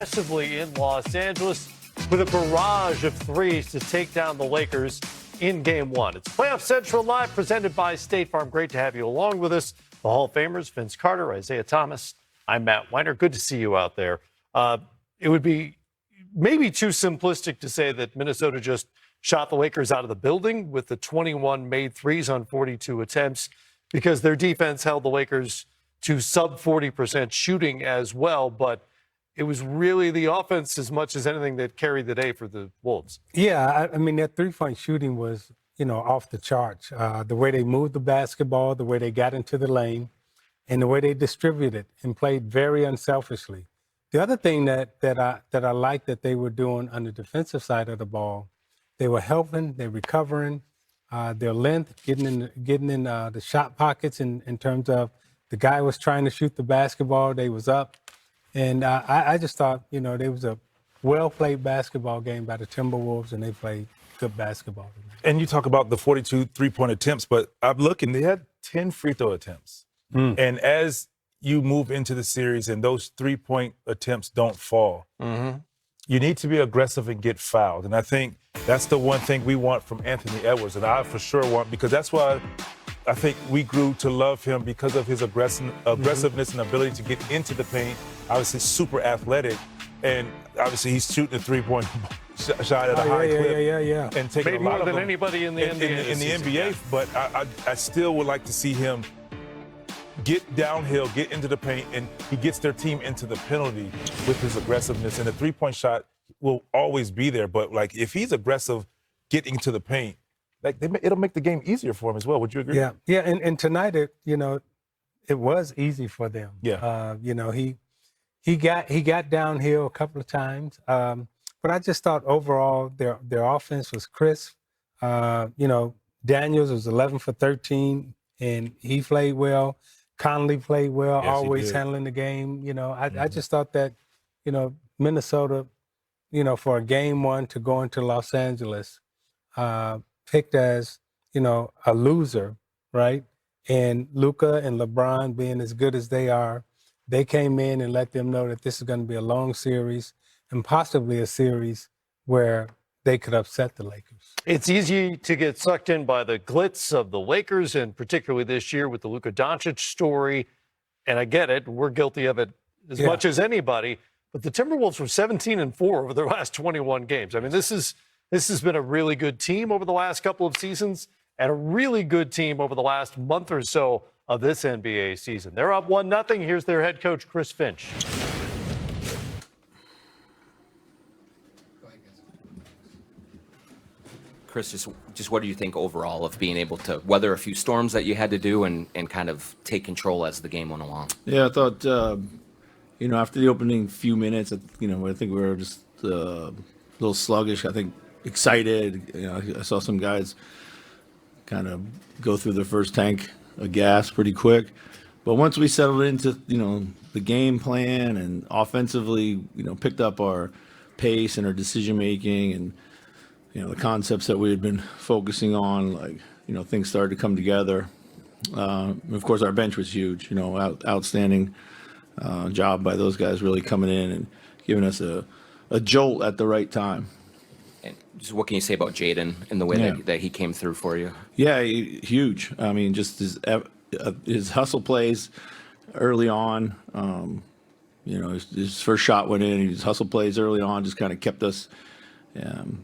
aggressively in Los Angeles with a barrage of threes to take down the Lakers in Game 1. It's Playoff Central Live, presented by State Farm. Great to have you along with us. The Hall of Famers, Vince Carter, Isaiah Thomas. I'm Matt Weiner. Good to see you out there. It would be maybe too simplistic to say that Minnesota just shot the Lakers out of the building with the 21 made threes on 42 attempts, because their defense held the Lakers to sub 40% shooting as well. But it was really the offense as much as anything that carried the day for the Wolves. Yeah, I mean, that three-point shooting was, off the charts. The way they moved the basketball, the way they got into the lane, and the way they distributed and played very unselfishly. The other thing that I like that they were doing on the defensive side of the ball, they were helping, they're recovering, their length, getting in the shot pockets in terms of the guy was trying to shoot the basketball, they was up. And I just thought, there was a well-played basketball game by the Timberwolves, and they played good basketball tonight. And you talk about the 42 three-point attempts, but I'm looking, they had 10 free throw attempts. And as you move into the series and those three-point attempts don't fall, you need to be aggressive and get fouled. And I think that's the one thing we want from Anthony Edwards, and I for sure want, because that's why I think we grew to love him, because of his aggressiveness and ability to get into the paint. Obviously, super athletic, and obviously he's shooting a three-point shot at a high clip. And taking maybe a lot more than them anybody in the NBA. In the NBA, but I still would like to see him get downhill, get into the paint, and he gets their team into the penalty with his aggressiveness. And the three-point shot will always be there, but like if he's aggressive getting to the paint, it'll make the game easier for him as well. Would you agree? Yeah. And tonight, it was easy for them. Yeah. He got downhill a couple of times, but I just thought overall their offense was crisp. Daniels was 11 for 13, and he played well. Conley played well, yes, always handling the game. I just thought that, Minnesota, for a Game 1 to go into Los Angeles, picked as, a loser, right? And Luka and LeBron being as good as they are, they came in and let them know that this is going to be a long series and possibly a series where they could upset the Lakers. It's easy to get sucked in by the glitz of the Lakers, and particularly this year with the Luka Dončić story. And I get it. We're guilty of it as much as anybody. But the Timberwolves were 17-4 over their last 21 games. I mean, this has been a really good team over the last couple of seasons, and a really good team over the last month or so of this NBA season. They're up 1-0. Here's their head coach, Chris Finch. Chris, just what do you think overall of being able to weather a few storms that you had to do and kind of take control as the game went along? Yeah, I thought, after the opening few minutes, I think we were just a little sluggish. I think excited. I saw some guys kind of go through their first tank of gas pretty quick. But once we settled into, the game plan and offensively, picked up our pace and our decision making and, the concepts that we had been focusing on, things started to come together. Of course, our bench was huge, outstanding job by those guys really coming in and giving us a jolt at the right time. And just what can you say about Jaden and the way that he came through for you? Yeah, huge. I mean, just his hustle plays early on. His first shot went in. His hustle plays early on just kind of kept us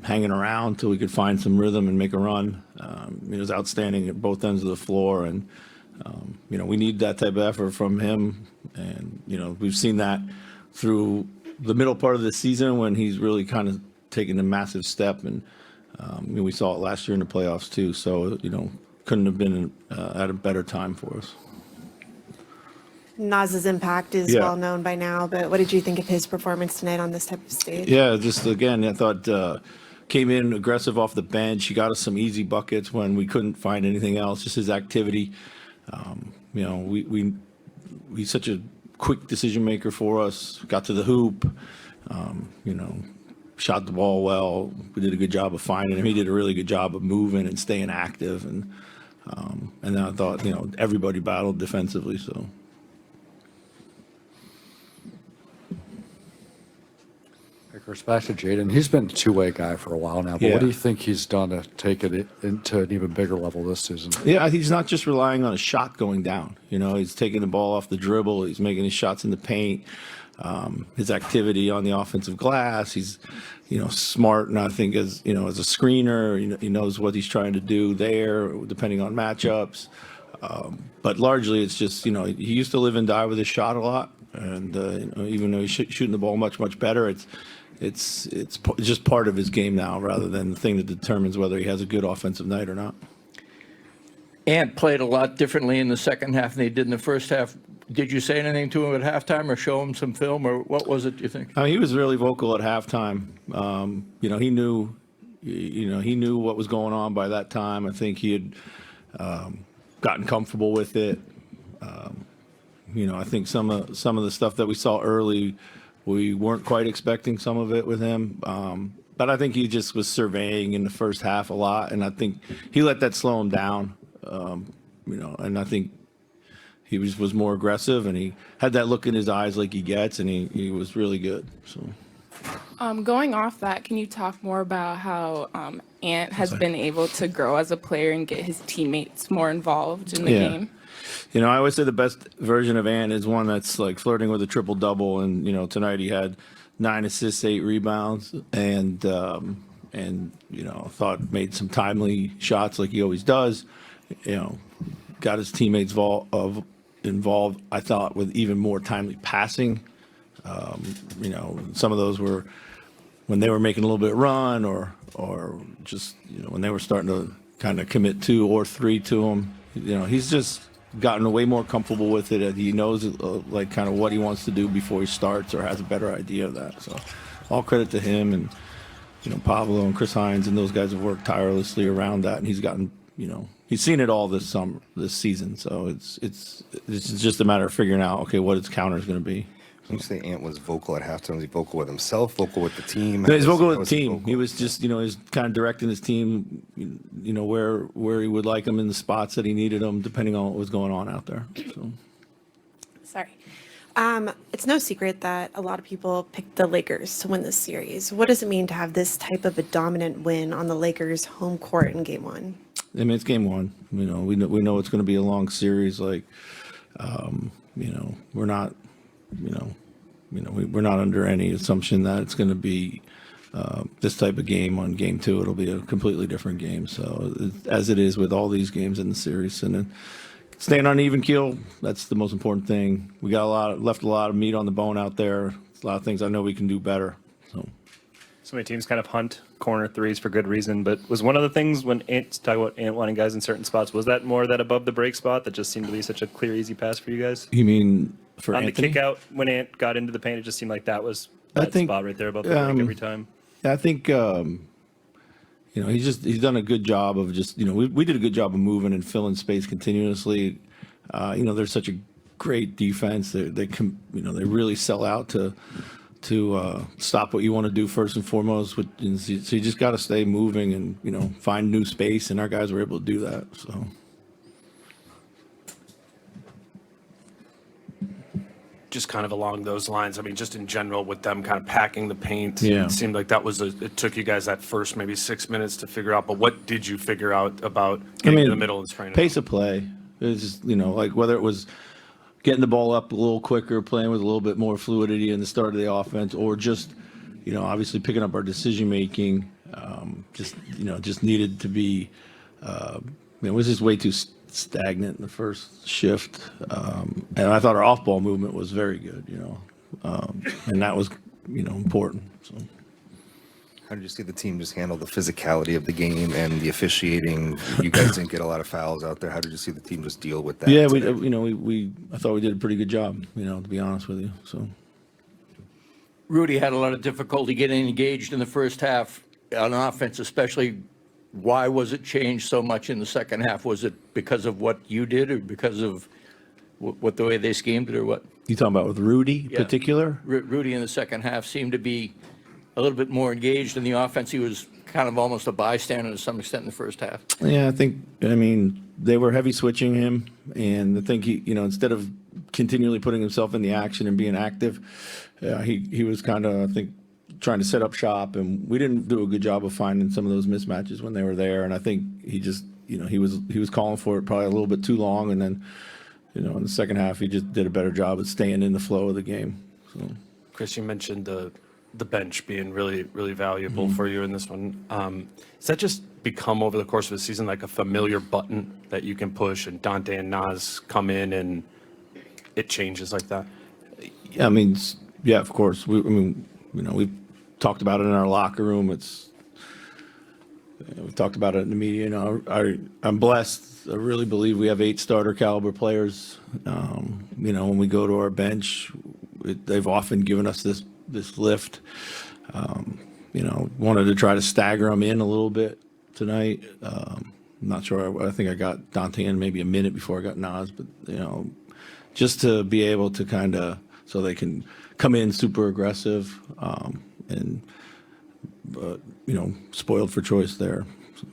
hanging around until we could find some rhythm and make a run. He was outstanding at both ends of the floor, and we need that type of effort from him. And we've seen that through the middle part of the season when he's really kind of taken a massive step, and we saw it last year in the playoffs too. So couldn't have been at a better time for us. Naz's impact is well known by now, but what did you think of his performance tonight on this type of stage? Yeah, just again, I thought came in aggressive off the bench. He got us some easy buckets when we couldn't find anything else. Just his activity. He's such a quick decision maker for us. Got to the hoop. Shot the ball well. We did a good job of finding him. He did a really good job of moving and staying active. And then I thought, everybody battled defensively. So. Lakers back to Jaden. He's been a two-way guy for a while now, but Yeah. what do you think he's done to take it into an even bigger level this season? Yeah, he's not just relying on a shot going down. He's taking the ball off the dribble. He's making his shots in the paint. His activity on the offensive glass. He's, smart, and I think as a screener, he knows what he's trying to do there, depending on matchups. But largely, it's just he used to live and die with his shot a lot, and even though he's shooting the ball much better, it's just part of his game now, rather than the thing that determines whether he has a good offensive night or not. Ant played a lot differently in the second half than he did in the first half. Did you say anything to him at halftime or show him some film, or what was it, do you think? He was really vocal at halftime. He knew what was going on by that time. I think he had gotten comfortable with it. I think some of the stuff that we saw early, we weren't quite expecting some of it with him. But I think he just was surveying in the first half a lot, and I think he let that slow him down. And I think he was more aggressive, and he had that look in his eyes like he gets, and he was really good. So. Going off that, can you talk more about how Ant has been able to grow as a player and get his teammates more involved in the game? I always say the best version of Ant is one that's like flirting with a triple-double, and tonight he had 9 assists, 8 rebounds, and thought made some timely shots like he always does. Got his teammates involved, I thought, with even more timely passing. Some of those were when they were making a little bit of run, or just when they were starting to kind of commit 2 or 3 to him. He's just gotten way more comfortable with it. He knows like kind of what he wants to do before he starts, or has a better idea of that. So all credit to him, and Pablo and Chris Hines and those guys have worked tirelessly around that, and he's gotten he's seen it all this season. So it's just a matter of figuring out, okay, what his counter is going to be. When you say Ant was vocal at halftime, was he vocal with himself, vocal with the team? No, he's vocal with the team. He was just, he's kind of directing his team, where he would like them in the spots that he needed them, depending on what was going on out there. So. Sorry. It's no secret that a lot of people picked the Lakers to win this series. What does it mean to have this type of a dominant win on the Lakers' home court in Game 1? I mean, it's Game 1. We know it's going to be a long series. Like, we're not. We're not under any assumption that it's going to be this type of game on Game 2. It'll be a completely different game. So as it is with all these games in the series, and then staying on even keel, that's the most important thing. We got left a lot of meat on the bone out there. A lot of things I know we can do better. So many teams kind of hunt corner threes for good reason, but was one of the things when talk about Ant wanting guys in certain spots, was that more that above the break spot that just seemed to be such a clear, easy pass for you guys? You mean for on Anthony? the kick out when Ant got into the paint? It just seemed like that was that spot right there above the break every time. Yeah, I think he's done a good job of just we did a good job of moving and filling space continuously. They're such a great defense. They really sell out to stop what you want to do first and foremost. So you just got to stay moving and find new space, and our guys were able to do that. So. Just kind of along those lines, I mean, just in general with them kind of packing the paint, Yeah. It seemed like it took you guys that first maybe 6 minutes to figure out, but what did you figure out about getting to the middle and spraying it? Pace of play. It's just, like whether it was getting the ball up a little quicker, playing with a little bit more fluidity in the start of the offense, or just, obviously picking up our decision making. Just needed to be, it was just way too stagnant in the first shift. And I thought our off-ball movement was very good, and that was, important. So. How did you see the team just handle the physicality of the game and the officiating? You guys didn't get a lot of fouls out there. How did you see the team just deal with that? Yeah, I thought we did a pretty good job, to be honest with you. So. Rudy had a lot of difficulty getting engaged in the first half on offense, especially. Why was it changed so much in the second half? Was it because of what you did, or because of what the way they schemed it, or what? You talking about with Rudy in particular? Rudy in the second half seemed to be a little bit more engaged in the offense. He was kind of almost a bystander to some extent in the first half. Yeah, they were heavy switching him, and I think he, instead of continually putting himself in the action and being active, he was kind of, I think, trying to set up shop, and we didn't do a good job of finding some of those mismatches when they were there. And I think he just, he was calling for it probably a little bit too long, and then, in the second half, he just did a better job of staying in the flow of the game. So, Chris, you mentioned the bench being really, really valuable for you in this one. Does that just become over the course of the season like a familiar button that you can push, and Dante and Nas come in and it changes like that? yeah, I mean, yeah, of course. We've talked about it in our locker room. We've talked about it in the media. I'm blessed. I really believe we have 8 starter caliber players. When we go to our bench, they've often given us this lift. Wanted to try to stagger them in a little bit tonight. I'm not sure. I think I got Dante in maybe a minute before I got Nas, but just to be able to kind of, so they can come in super aggressive, but spoiled for choice there. So.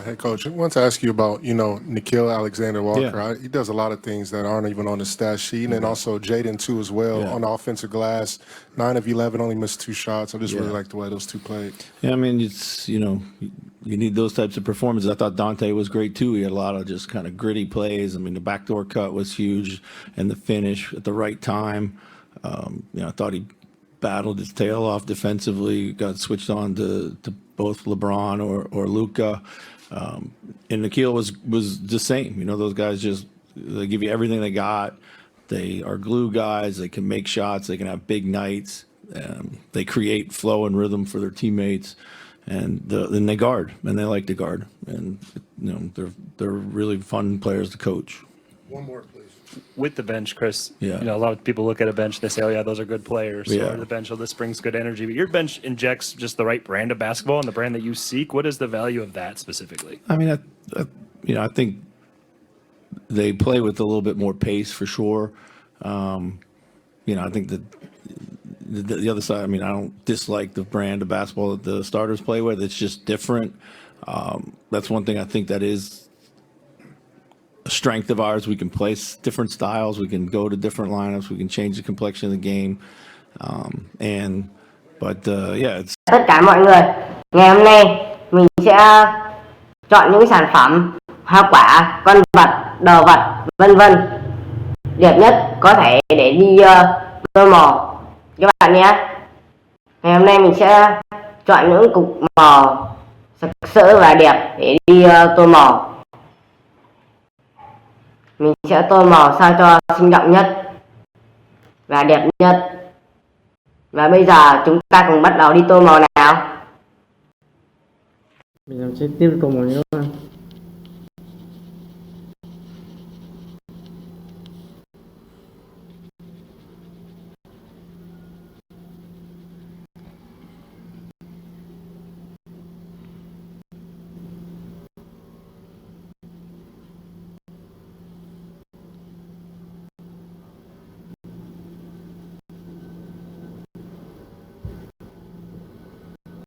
Head coach, I want to ask you about, Nickeil Alexander-Walker. Yeah. He does a lot of things that aren't even on the stat sheet, and then also Jaden too as well on the offensive glass. 9 of 11, only missed 2 shots. I just really like the way those two played. Yeah, I mean, it's, you need those types of performances. I thought Dante was great too. He had a lot of just kind of gritty plays. I mean, the backdoor cut was huge, and the finish at the right time. I thought he battled his tail off defensively, got switched on to both LeBron or Luka. And Nickeil was the same. Those guys they give you everything they got. They are glue guys. They can make shots. They can have big nights. They create flow and rhythm for their teammates, and then they guard, and they like to guard. And they're really fun players to coach. One more, please. With the bench, Chris, Yeah. a lot of people look at a bench, they say, oh yeah, those are good players. Yeah. Or the bench, oh, this brings good energy. But your bench injects just the right brand of basketball and the brand that you seek. What is the value of that specifically? I mean, I think they play with a little bit more pace for sure. I think that the other side, I mean, I don't dislike the brand of basketball that the starters play with. It's just different. That's one thing I think that is a strength of ours. We can play different styles. We can go to different lineups. We can change the complexion of the game. It's Tất cả mọi người, ngày hôm nay mình sẽ chọn những sản phẩm, hoa quả, con vật, đồ vật, vân vân đẹp nhất có thể để đi tô màu các bạn nhé. Ngày hôm nay mình sẽ chọn những cục màu sặc sỡ và đẹp để đi tô màu. Mình sẽ tô màu sao cho sinh động nhất và đẹp nhất. Và bây giờ chúng ta cùng bắt đầu đi tô màu nào. Mình làm tiếp tô màu nhé.